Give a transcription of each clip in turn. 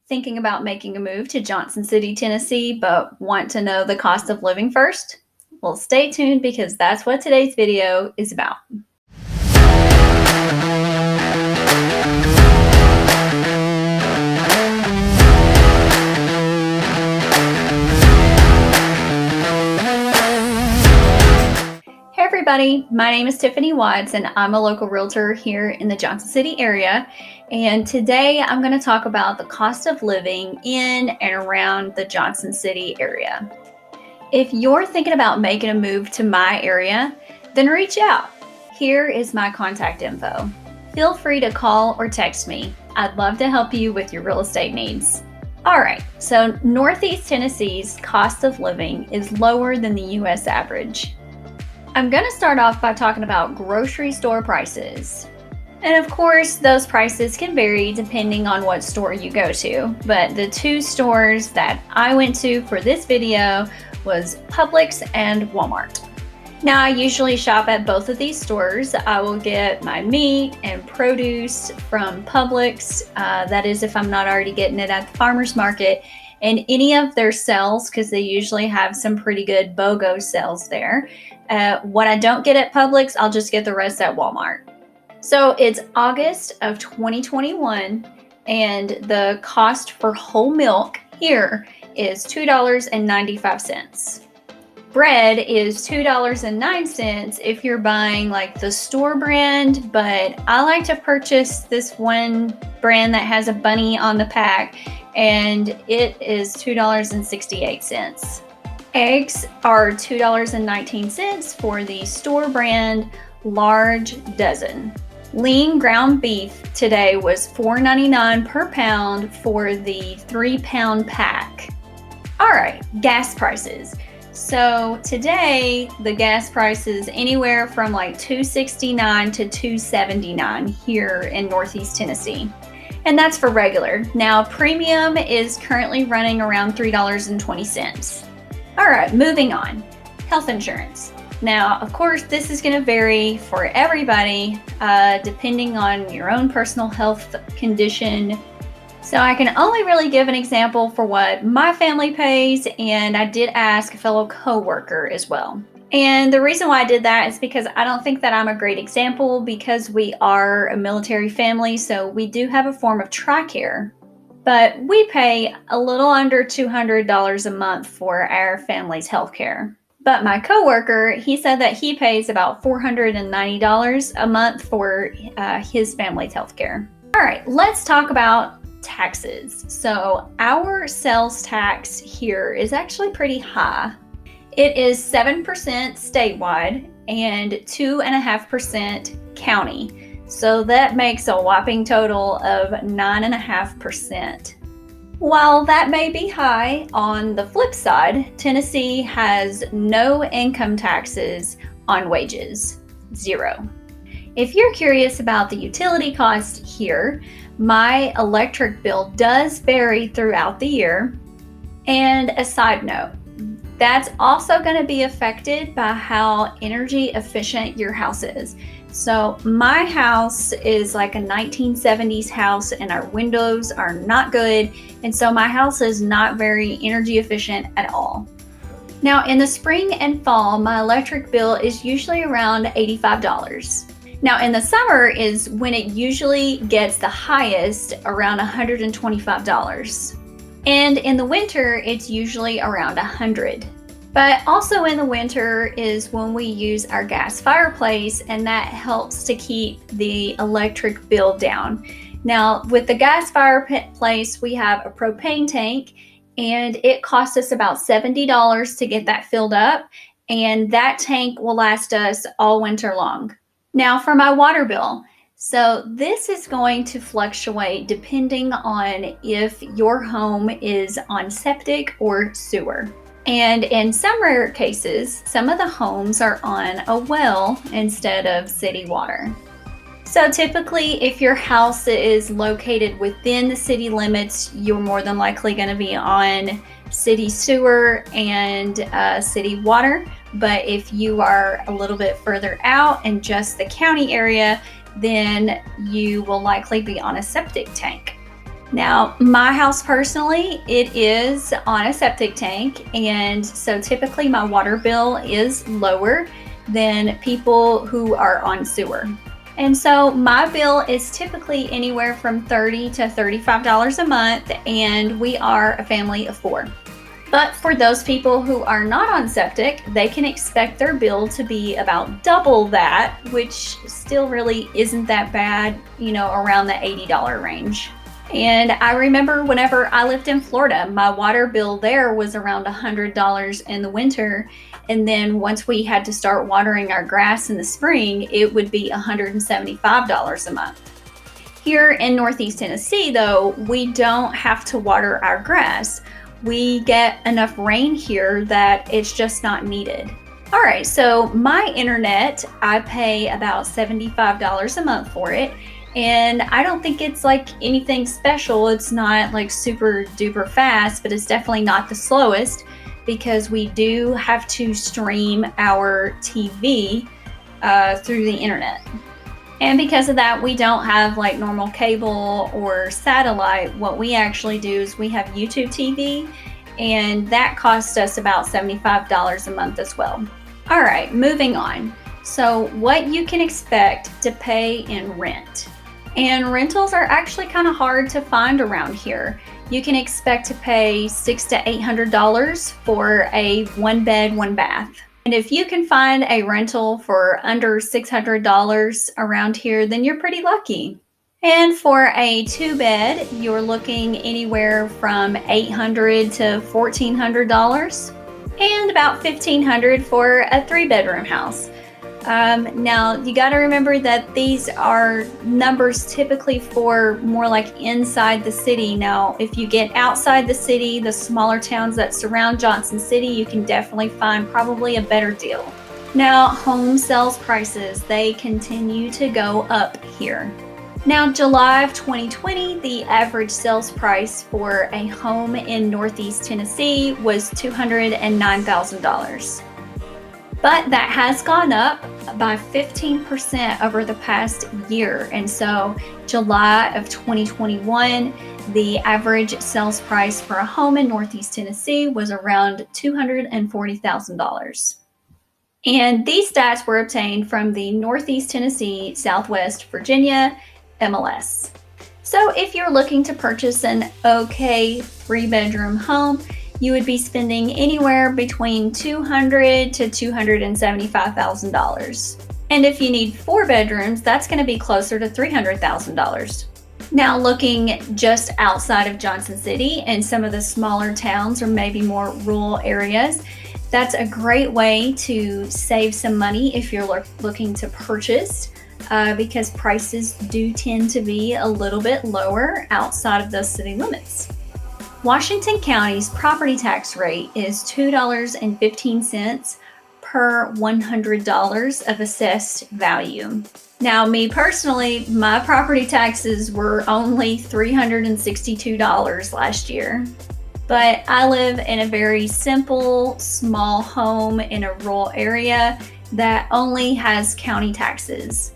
Thinking about making a move to Johnson City, Tennessee, but want to know the cost of living first? Well, stay tuned because that's what today's video is about. Hey everybody, my name is Tiffany Watts and I'm a local realtor here in the Johnson City area. And today I'm going to talk about the cost of living in and around the Johnson City area. If you're thinking about making a move to my area, then reach out. Here is my contact info. Feel free to call or text me. I'd love to help you with your real estate needs. All right, so Northeast Tennessee's cost of living is lower than the U.S. average. I'm going to start off by talking about grocery store prices. And of course, those prices can vary depending on what store you go to. But the two stores that I went to for this video was Publix and Walmart. Now, I usually shop at both of these stores. I will get my meat and produce from Publix. That is if I'm not already getting it at the farmer's market. And any of their sales, because they usually have some pretty good BOGO sales there. What I don't get at Publix, I'll just get the rest at Walmart. So it's August of 2021, and the cost for whole milk here is $2.95. Bread is $2.09 if you're buying like the store brand, but I like to purchase this one brand that has a bunny on the pack, and it is $2.68. Eggs are $2.19 for the store brand large dozen. Lean ground beef today was $4.99 per pound for the 3-pound pack. All right, gas prices. So today the gas price is anywhere from like $2.69 to $2.79 here in Northeast Tennessee. And that's for regular. Now premium is currently running around $3.20. All right, moving on. Health insurance. Now, of course, this is going to vary for everybody depending on your own personal health condition. So I can only really give an example for what my family pays, and I did ask a fellow coworker as well. And the reason why I did that is because I don't think that I'm a great example because we are a military family, so we do have a form of TRICARE. But we pay a little under $200 a month for our family's health care. But my coworker, he said that he pays about $490 a month for his family's health care. All right, let's talk about taxes. So our sales tax here is actually pretty high. It is 7% statewide and 2.5% county. So that makes a whopping total of 9.5%. While that may be high, on the flip side, Tennessee has no income taxes on wages, 0. If you're curious about the utility cost here, my electric bill does vary throughout the year. And a side note, that's also going to be affected by how energy efficient your house is. So my house is like a 1970s house and our windows are not good. And so my house is not very energy efficient at all. Now in the spring and fall, my electric bill is usually around $85. Now in the summer is when it usually gets the highest, around $125. And in the winter, it's usually around $100. But also in the winter is when we use our gas fireplace, and that helps to keep the electric bill down. Now with the gas fireplace, we have a propane tank, and it costs us about $70 to get that filled up, and that tank will last us all winter long. Now for my water bill. So this is going to fluctuate depending on if your home is on septic or sewer. And in some rare cases, some of the homes are on a well instead of city water. So typically, if your house is located within the city limits, you're more than likely going to be on city sewer and city water. But if you are a little bit further out in just the county area, then you will likely be on a septic tank. Now, my house personally, it is on a septic tank, and so typically my water bill is lower than people who are on sewer. And so my bill is typically anywhere from $30 to $35 a month, and we are a family of 4. But for those people who are not on septic, they can expect their bill to be about double that, which still really isn't that bad, around the $80 range. And I remember whenever I lived in Florida, my water bill there was around $100 in the winter. And then once we had to start watering our grass in the spring, it would be $175 a month. Here in Northeast Tennessee, though, we don't have to water our grass. We get enough rain here that it's just not needed. All right, so my internet, I pay about $75 a month for it. And I don't think it's like anything special. It's not like super duper fast, but it's definitely not the slowest because we do have to stream our TV through the internet. And because of that, we don't have like normal cable or satellite. What we actually do is we have YouTube TV, and that costs us about $75 a month as well. All right, moving on. So what you can expect to pay in rent. And rentals are actually kind of hard to find around here. You can expect to pay $600 to $800 for a 1-bed, 1-bath. And if you can find a rental for under $600 around here, then you're pretty lucky. And for a 2-bed, you're looking anywhere from $800 to $1,400, and about $1,500 for a 3-bedroom house. Now, you got to remember that these are numbers typically for more like inside the city. Now, if you get outside the city, the smaller towns that surround Johnson City, you can definitely find probably a better deal. Now, home sales prices, they continue to go up here. Now, July of 2020, the average sales price for a home in Northeast Tennessee was $209,000. But that has gone up by 15% over the past year. And so July of 2021, the average sales price for a home in Northeast Tennessee was around $240,000. And these stats were obtained from the Northeast Tennessee, Southwest Virginia MLS. So if you're looking to purchase an okay 3-bedroom home, you would be spending anywhere between $200,000 to $275,000. And if you need 4 bedrooms, that's going to be closer to $300,000. Now, looking just outside of Johnson City and some of the smaller towns or maybe more rural areas, that's a great way to save some money if you're looking to purchase, because prices do tend to be a little bit lower outside of those city limits. Washington County's property tax rate is $2.15 per $100 of assessed value. Now, me personally, my property taxes were only $362 last year. But I live in a very simple, small home in a rural area that only has county taxes.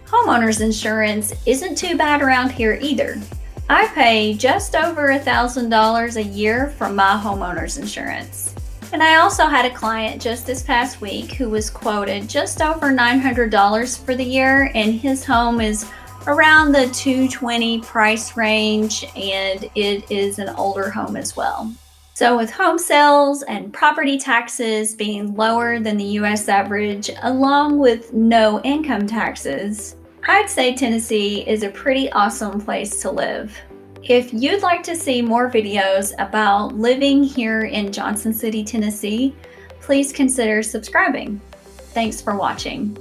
Homeowners insurance isn't too bad around here either. I pay just over $1,000 a year for my homeowner's insurance. And I also had a client just this past week who was quoted just over $900 for the year, and his home is around the $220 price range, and it is an older home as well. So with home sales and property taxes being lower than the US average, along with no income taxes, I'd say Tennessee is a pretty awesome place to live. If you'd like to see more videos about living here in Johnson City, Tennessee, please consider subscribing. Thanks for watching.